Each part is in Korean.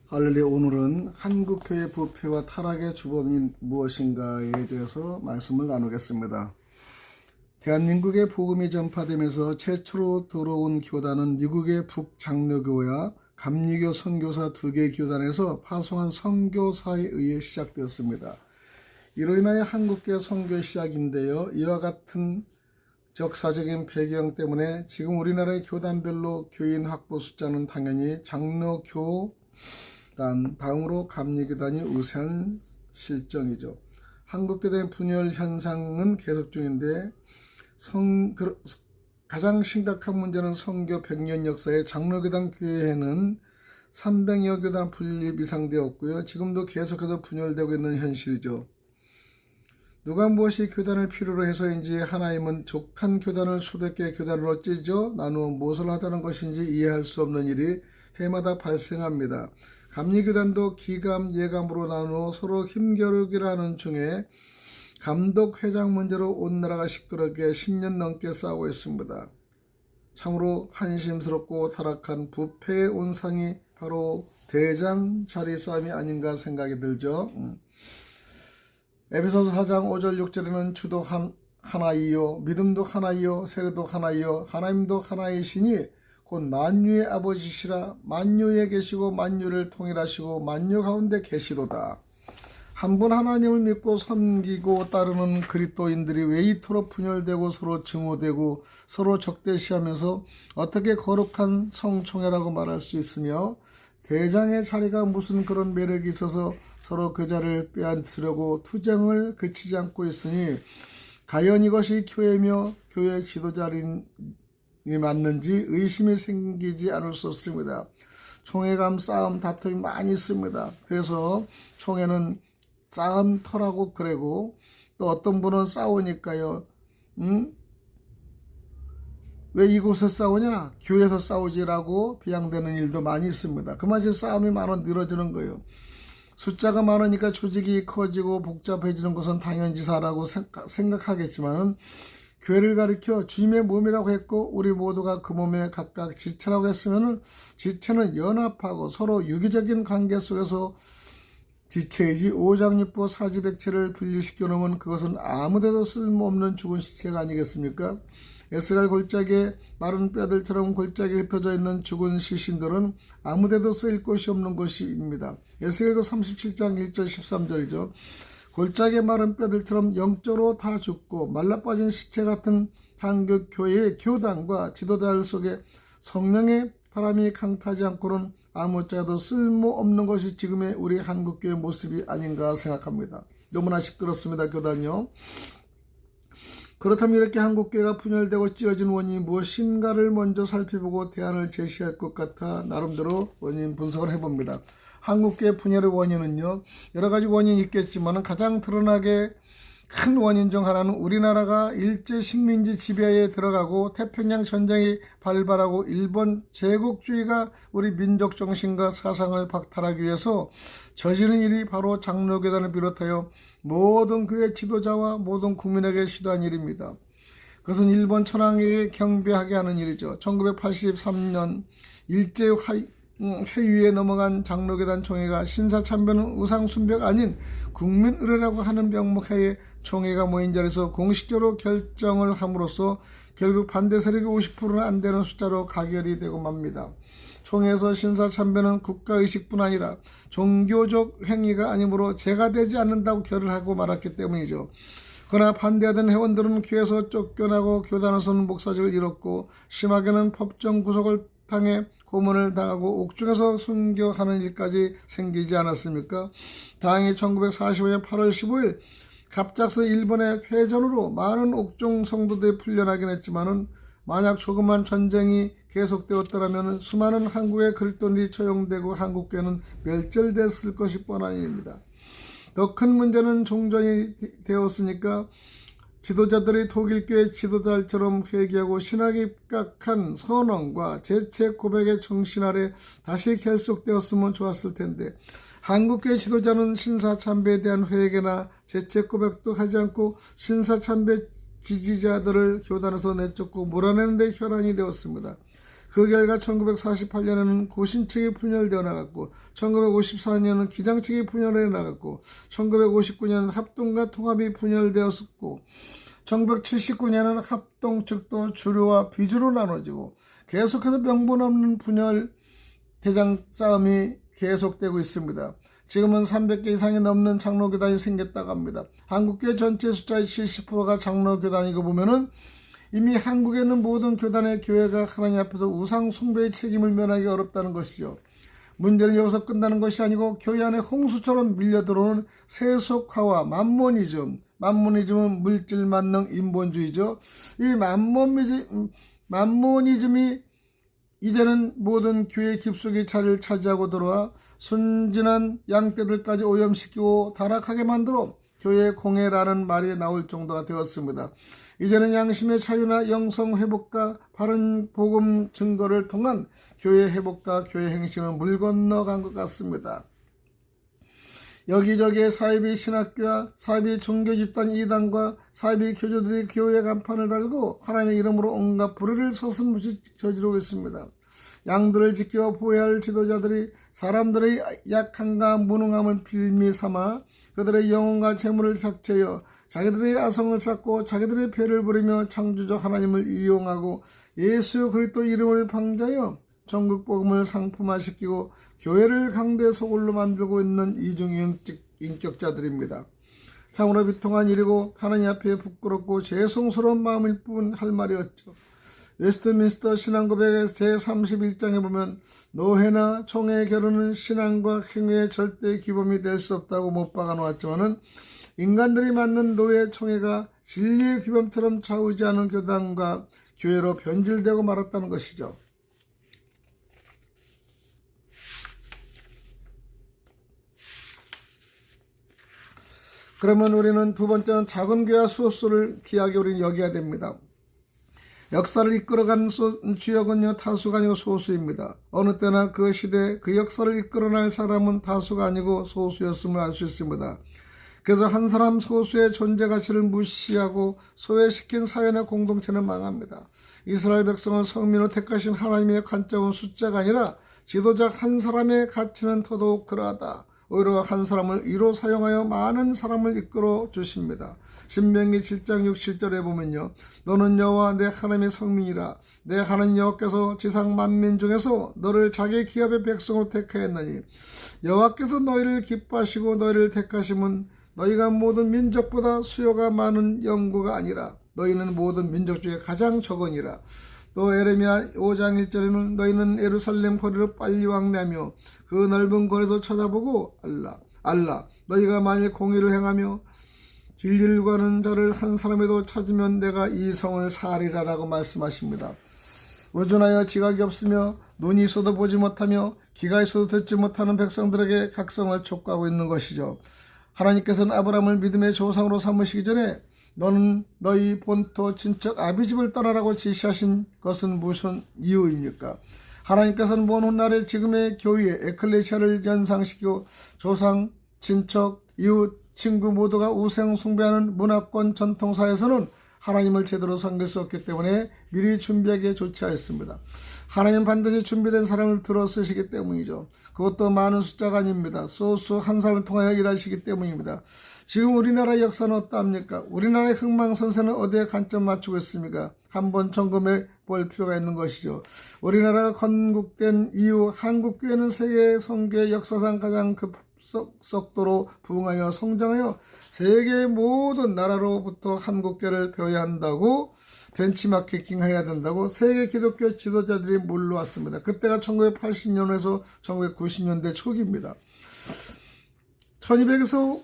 할렐루야. 오늘은 한국교회 부패와 타락의 주범이 무엇인가에 대해서 말씀을 나누겠습니다. 대한민국의 복음이 전파되면서 최초로 들어온 교단은 미국의 북장로교와 감리교 선교사 두 개의 교단에서 파송한 선교사에 의해 시작되었습니다. 이로 인하여 한국교회 선교의 시작인데요. 이와 같은 역사적인 배경 때문에 지금 우리나라의 교단별로 교인 확보 숫자는 당연히 장로교단, 다음으로 감리교단이 우세한 실정이죠. 한국교단의 분열 현상은 계속 중인데 가장 심각한 문제는 선교 100년 역사에 장로교단 교회에는 300여 교단 분립 이상 되었고요. 지금도 계속해서 분열되고 있는 현실이죠. 누가 무엇이 교단을 필요로 해서인지 하나님은 족한 교단을 수백 개의 교단으로 찢어 나누어 무엇을 하자는 것인지 이해할 수 없는 일이 해마다 발생합니다. 감리교단도 기감, 예감으로 나누어 서로 힘겨루기를 하는 중에 감독 회장 문제로 온 나라가 시끄럽게 10년 넘게 싸우고 있습니다. 참으로 한심스럽고 타락한 부패의 온상이 바로 대장 자리 싸움이 아닌가 생각이 들죠. 에베소서 4장 5절 6절에는 주도 하나이요 믿음도 하나이요 세례도 하나이요 하나님도 하나이시니 곧 만유의 아버지시라. 만유에 계시고 만유를 통일하시고 만유 가운데 계시도다. 한 분 하나님을 믿고 섬기고 따르는 그리스도인들이 왜 이토록 분열되고 서로 증오되고 서로 적대시하면서 어떻게 거룩한 성총회라고 말할 수 있으며 대장의 자리가 무슨 그런 매력이 있어서 서로 그 자리를 빼앗으려고 투쟁을 그치지 않고 있으니 과연 이것이 교회며 교회 지도자들이 맞는지 의심이 생기지 않을 수 없습니다. 총회감, 싸움, 다툼이 많이 있습니다. 그래서 총회는 싸움터라고 그러고 또 어떤 분은 싸우니까요. 왜 이곳에서 싸우냐? 교회에서 싸우지라고 비양되는 일도 많이 있습니다. 그만큼 싸움이 많아 늘어지는 거예요. 숫자가 많으니까 조직이 커지고 복잡해지는 것은 당연지사라고 생각하겠지만 교회를 가리켜 주님의 몸이라고 했고 우리 모두가 그 몸에 각각 지체라고 했으면 지체는 연합하고 서로 유기적인 관계 속에서 지체이지 오장육부 사지백체를 분리시켜 놓으면 그것은 아무데도 쓸모없는 죽은 시체가 아니겠습니까? 에스겔 골짜기에 마른 뼈들처럼 골짜기에 흩어져 있는 죽은 시신들은 아무데도 쓰일 곳이 없는 것입니다. 에스겔 37장 1절 13절이죠. 골짜기에 마른 뼈들처럼 영적으로 다 죽고 말라빠진 시체 같은 한국 교회의 교단과 지도자들 속에 성령의 바람이 강타지 않고는 아무짝에도 쓸모없는 것이 지금의 우리 한국교회 모습이 아닌가 생각합니다. 너무나 시끄럽습니다. 교단이요. 그렇다면 이렇게 한국교회가 분열되고 찢어진 원인이 무엇인가를 먼저 살펴보고 대안을 제시할 것 같아 나름대로 원인 분석을 해봅니다. 한국교회 분열의 원인은요, 여러 가지 원인이 있겠지만 가장 드러나게 큰 원인 중 하나는 우리나라가 일제 식민지 지배에 들어가고 태평양 전쟁이 발발하고 일본 제국주의가 우리 민족 정신과 사상을 박탈하기 위해서 저지른 일이 바로 장로교단을 비롯하여 모든 교회 지도자와 모든 국민에게 시도한 일입니다. 그것은 일본 천황에게 경배하게 하는 일이죠. 1983년 일제 회의에 넘어간 장로교단 총회가 신사참배는 우상숭배가 아닌 국민의례라고 하는 명목하에 총회가 모인 자리에서 공식적으로 결정을 함으로써 결국 반대 세력이 50%는 안 되는 숫자로 가결이 되고 맙니다. 총회에서 신사참배는 국가의식뿐 아니라 종교적 행위가 아니므로 죄가 되지 않는다고 결의하고 말았기 때문이죠. 그러나 반대하던 회원들은 교회에서 쫓겨나고 교단에서는 목사직을 잃었고 심하게는 법정 구속을 당해 고문을 당하고 옥중에서 순교하는 일까지 생기지 않았습니까? 다행히 1945년 8월 15일 갑작스 일본의 회전으로 많은 옥중 성도들이 풀려나긴 했지만은 만약 조그만 전쟁이 계속되었더라면 수많은 한국의 그리스도인들이 처형되고 한국교회는 멸절됐을 것이 뻔한 일입니다. 더 큰 문제는 종전이 되었으니까 지도자들이 독일교회 지도자들처럼 회개하고 신학에 입각한 선언과 재책 고백의 정신 아래 다시 결속되었으면 좋았을 텐데, 한국교회 지도자는 신사참배에 대한 회개나 재책 고백도 하지 않고 신사참배 지지자들을 교단에서 내쫓고 몰아내는 데 혈안이 되었습니다. 그 결과 1948년에는 고신책이 분열되어 나갔고, 1954년은 기장책이 분열해 나갔고, 1959년은 합동과 통합이 분열되었고, 1979년에는 합동 측도 주류와 비주로 나눠지고, 계속해서 명분 없는 분열 대장 싸움이 계속되고 있습니다. 지금은 300개 이상이 넘는 장로교단이 생겼다고 합니다. 한국교회 전체 숫자의 70%가 장로교단이고 보면은 이미 한국에 있는 모든 교단의 교회가 하나님 앞에서 우상 숭배의 책임을 면하기 어렵다는 것이죠. 문제는 여기서 끝나는 것이 아니고 교회 안에 홍수처럼 밀려들어오는 세속화와 만모니즘은 물질 만능 인본주의죠. 이 만모니즘이 이제는 모든 교회 깊숙이 자리를 차지하고 들어와 순진한 양떼들까지 오염시키고 타락하게 만들어 교회 공회라는 말이 나올 정도가 되었습니다. 이제는 양심의 자유나 영성 회복과 바른 복음 증거를 통한 교회 회복과 교회 행실은 물 건너간 것 같습니다. 여기저기에 사이비 신학교와 사이비 종교집단 이단과 사이비 교주들이 교회 간판을 달고 하나님의 이름으로 온갖 불의를 서슴없이 저지르고 있습니다. 양들을 지켜 보호해야 할 지도자들이 사람들의 약함과 무능함을 빌미 삼아 그들의 영혼과 재물을 삭제하여 자기들의 아성을 쌓고 자기들의 배를 부리며 창조주 하나님을 이용하고 예수 그리스도 이름을 방자하여 전국 복음을 상품화시키고 교회를 강대 소굴로 만들고 있는 이중 인격자들입니다. 참으로 비통한 일이고 하나님 앞에 부끄럽고 죄송스러운 마음일 뿐 할 말이 없죠. 웨스트민스터 신앙고백의 제31장에 보면 노회나 총회의 결혼은 신앙과 행위의 절대 기범이 될 수 없다고 못 박아 놓았지만은 인간들이 만든 노회 총회가 진리의 규범처럼 좌우지하는 교단과 교회로 변질되고 말았다는 것이죠. 그러면 우리는 두 번째는 작은 교회와 소수를 귀하게 우리는 여겨야 됩니다. 역사를 이끌어간 주역은요 다수가 아니고 소수입니다. 어느 때나 그 시대 그 역사를 이끌어낼 사람은 다수가 아니고 소수였음을 알 수 있습니다. 그래서 한 사람 소수의 존재 가치를 무시하고 소외시킨 사회나 공동체는 망합니다. 이스라엘 백성은 성민으로 택하신 하나님의 관점은 숫자가 아니라 지도자 한 사람의 가치는 더더욱 그러하다. 오히려 한 사람을 이로 사용하여 많은 사람을 이끌어 주십니다. 신명기 7장 67절에 보면요, 너는 여호와 내 하나님의 성민이라. 내 하나님 여호와께서 지상 만민 중에서 너를 자기 기업의 백성으로 택하였나니 여호와께서 너희를 기뻐하시고 너희를 택하심은 너희가 모든 민족보다 수요가 많은 영구가 아니라 너희는 모든 민족 중에 가장 적으니라. 또 에레미야 5장 1절에는 너희는 예루살렘 거리로 빨리 왕래하며 그 넓은 거리에서 찾아보고 알라 너희가 만일 공의를 행하며 진리를 구하는 자를 한 사람에도 찾으면 내가 이 성을 사리라 라고 말씀하십니다. 우준하여 지각이 없으며 눈이 있어도 보지 못하며 귀가 있어도 듣지 못하는 백성들에게 각성을 촉구하고 있는 것이죠. 하나님께서는 아브라함을 믿음의 조상으로 삼으시기 전에 너는 너희 본토 친척 아비집을 떠나라고 지시하신 것은 무슨 이유입니까? 하나님께서는 먼 훗날에 지금의 교회 에클레시아를 연상시키고 조상, 친척, 이웃, 친구 모두가 우상 숭배하는 문화권 전통사에서는 하나님을 제대로 섬길 수 없기 때문에 미리 준비하기에 조치하였습니다. 하나님 반드시 준비된 사람을 들어 쓰시기 때문이죠. 그것도 많은 숫자가 아닙니다. 소수 한 사람을 통하여 일하시기 때문입니다. 지금 우리나라의 역사는 어떠합니까? 우리나라의 흥망선쇠는 어디에 관점 맞추고 있습니까? 한번 점검해 볼 필요가 있는 것이죠. 우리나라가 건국된 이후 한국교회는 세계 선교의 역사상 가장 급속도로 부흥하여 성장하여 세계 모든 나라로부터 한국교회를 배워야 한다고 벤치마킹 해야 된다고 세계 기독교 지도자들이 몰려왔습니다. 그때가 1980년에서 1990년대 초기입니다. 1200에서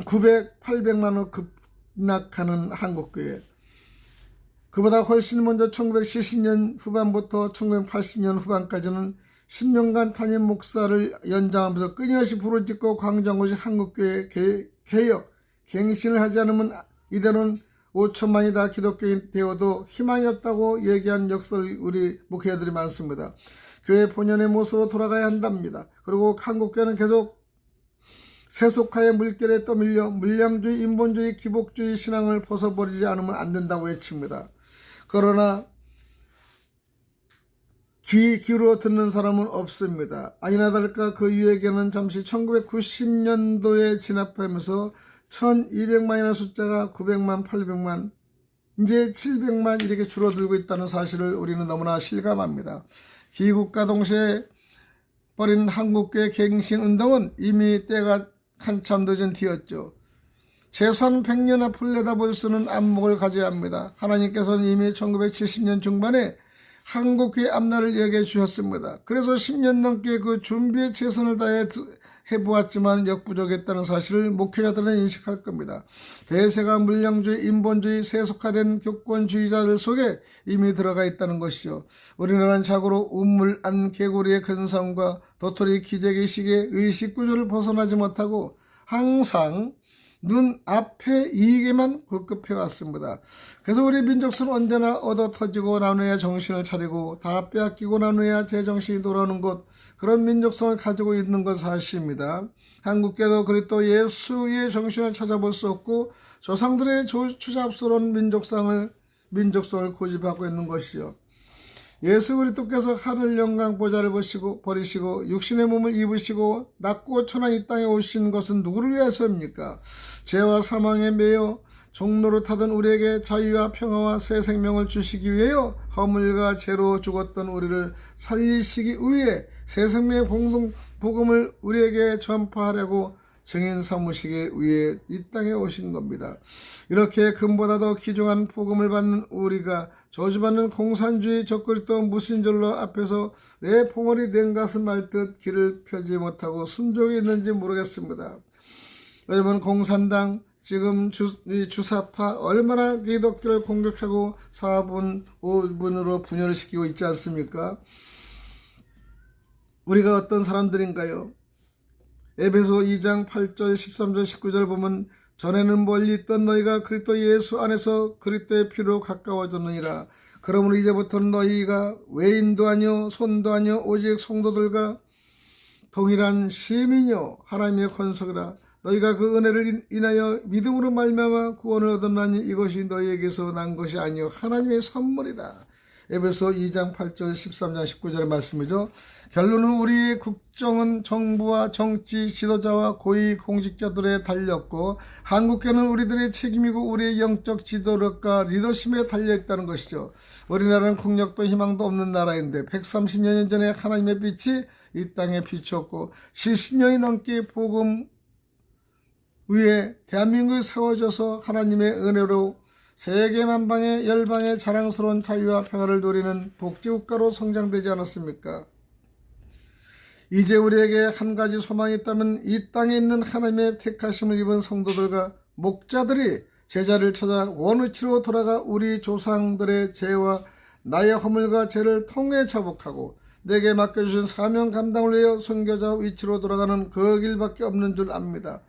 900, 800만원 급락하는 한국교회. 그보다 훨씬 먼저 1970년 후반부터 1980년 후반까지는 10년간 담임 목사를 연장하면서 끊임없이 부르짖고 강조한 것이 한국교회 개혁, 갱신을 하지 않으면 이대로는 5천만이 다 기독교인 되어도 희망이 없다고 얘기한 역설 우리 목회자들이 많습니다. 교회 본연의 모습으로 돌아가야 한답니다. 그리고 한국교회는 계속 세속화의 물결에 떠밀려 물량주의, 인본주의, 기복주의 신앙을 벗어버리지 않으면 안 된다고 외칩니다. 그러나 귀 기울여 듣는 사람은 없습니다. 아니나 다를까 그 유에게는 잠시 1990년도에 진압하면서 1200만이나 숫자가 900만, 800만, 이제 700만 이렇게 줄어들고 있다는 사실을 우리는 너무나 실감합니다. 기국과 동시에 벌인 한국교회 갱신운동은 이미 때가 한참 늦은 뒤였죠. 최소한 100년 앞을 내다볼 수는 안목을 가져야 합니다. 하나님께서는 이미 1970년 중반에 한국교회 앞날을 얘기해 주셨습니다. 그래서 10년 넘게 그 준비에 최선을 다해 해보았지만 역부족했다는 사실을 목회자들은 인식할 겁니다. 대세가 물량주의, 인본주의, 세속화된 교권주의자들 속에 이미 들어가 있다는 것이죠. 우리나라는 자고로 우물 안 개구리의 근성과 도토리 기재기 식의 의식구조를 벗어나지 못하고 항상 눈앞에 이익에만 급급해왔습니다. 그래서 우리 민족수는 언제나 얻어 터지고 나누어야 정신을 차리고 다 빼앗기고 나누어야 제정신이 돌아오는 것, 그런 민족성을 가지고 있는 건 사실입니다. 한국교도 그리스도 예수의 정신을 찾아볼 수 없고 조상들의 추잡스러운 민족성을 고집하고 있는 것이요. 예수 그리스도께서 하늘 영광 보좌를 버리시고 육신의 몸을 입으시고 낮고 천한 이 땅에 오신 것은 누구를 위해서입니까? 죄와 사망에 매여 종로를 타던 우리에게 자유와 평화와 새 생명을 주시기 위해요. 허물과 죄로 죽었던 우리를 살리시기 위해 새 생명의 복음을 우리에게 전파하려고 증인 삼으시기 위해 이 땅에 오신 겁니다. 이렇게 금보다 더 귀중한 복음을 받는 우리가 저주받는 공산주의 적그리스도 무신절로 앞에서 내 봉어리 냉가슴 앓듯 길을 펴지 못하고 순종이 있는지 모르겠습니다. 여러분, 공산당 지금 주사파 얼마나 기독교를 공격하고 4분 5분으로 분열을 시키고 있지 않습니까? 우리가 어떤 사람들인가요? 에베소 2장 8절 13절 19절 보면 전에는 멀리 있던 너희가 그리스도 예수 안에서 그리스도의 피로 가까워졌느니라. 그러므로 이제부터는 너희가 외인도 아니요 손도 아니요 오직 성도들과 동일한 시민이요 하나님의 권속이라. 너희가 그 은혜를 인하여 믿음으로 말미암아 구원을 얻었나니 이것이 너희에게서 난 것이 아니요 하나님의 선물이라. 에베소 2장 8절 13장 19절의 말씀이죠. 결론은 우리의 국정은 정부와 정치 지도자와 고위 공직자들에 달렸고 한국교회는 우리들의 책임이고 우리의 영적 지도력과 리더십에 달려있다는 것이죠. 우리나라는 국력도 희망도 없는 나라인데 130년 전에 하나님의 빛이 이 땅에 비쳤고 70년이 넘게 복음 위에 대한민국이 세워져서 하나님의 은혜로 세계 만방의 열방의 자랑스러운 자유와 평화를 누리는 복지국가로 성장되지 않았습니까? 이제 우리에게 한 가지 소망이 있다면 이 땅에 있는 하나님의 택하심을 입은 성도들과 목자들이 제자를 찾아 원위치로 돌아가 우리 조상들의 죄와 나의 허물과 죄를 통해 자복하고 내게 맡겨주신 사명 감당을 위하여 선교자 위치로 돌아가는 그 길밖에 없는 줄 압니다.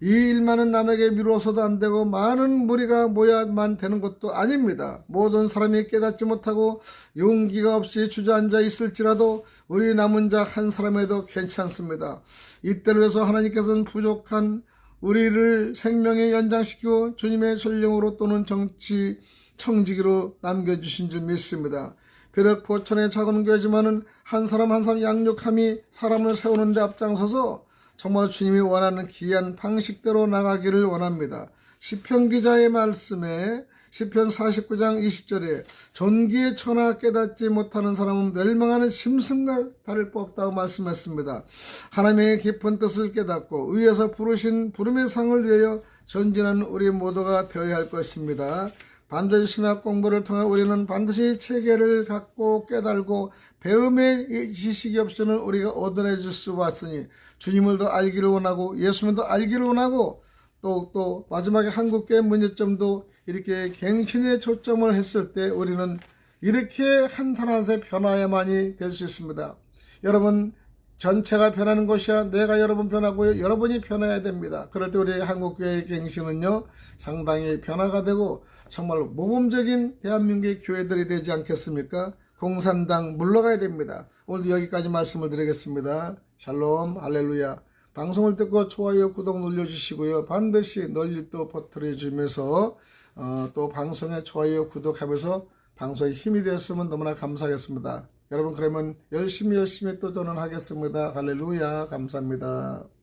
이 일만은 남에게 미루어서도 안 되고 많은 무리가 모여야만 되는 것도 아닙니다. 모든 사람이 깨닫지 못하고 용기가 없이 주저앉아 있을지라도 우리 남은 자 한 사람에도 괜찮습니다. 이때를 위해서 하나님께서는 부족한 우리를 생명에 연장시키고 주님의 전령으로 또는 정치 청지기로 남겨주신 줄 믿습니다. 비록 포천의 작은 교회지만은 한 사람 한 사람 양육함이 사람을 세우는 데 앞장서서 정말 주님이 원하는 귀한 방식대로 나가기를 원합니다. 시편 기자의 말씀에 시편 49장 20절에 존귀의 천하 깨닫지 못하는 사람은 멸망하는 심승과 다를 바 없다고 말씀했습니다. 하나님의 깊은 뜻을 깨닫고 위에서 부르신 부름의 상을 위하여 전진하는 우리 모두가 되어야 할 것입니다. 반드시 신학 공부를 통해 우리는 반드시 체계를 갖고 깨달고 배움의 지식이 없이는 우리가 얻어내줄 수 왔으니 주님을 더 알기를 원하고 예수님을 더 알기를 원하고 또 마지막에 한국교회 문제점도 이렇게 갱신에 초점을 했을 때 우리는 이렇게 한산한세 변화야만이 될 수 있습니다. 여러분, 전체가 변하는 것이야. 내가 여러분 변하고요. 여러분이 변해야 됩니다. 그럴 때 우리 한국교회의 갱신은요, 상당히 변화가 되고 정말로 모범적인 대한민국의 교회들이 되지 않겠습니까? 공산당 물러가야 됩니다. 오늘도 여기까지 말씀을 드리겠습니다. 샬롬, 할렐루야. 방송을 듣고 좋아요, 구독 눌러주시고요. 반드시 널리 또 퍼뜨려주면서 또 방송에 좋아요, 구독하면서 방송에 힘이 되었으면 너무나 감사하겠습니다. 여러분, 그러면 열심히 또 저는 하겠습니다. 할렐루야. 감사합니다.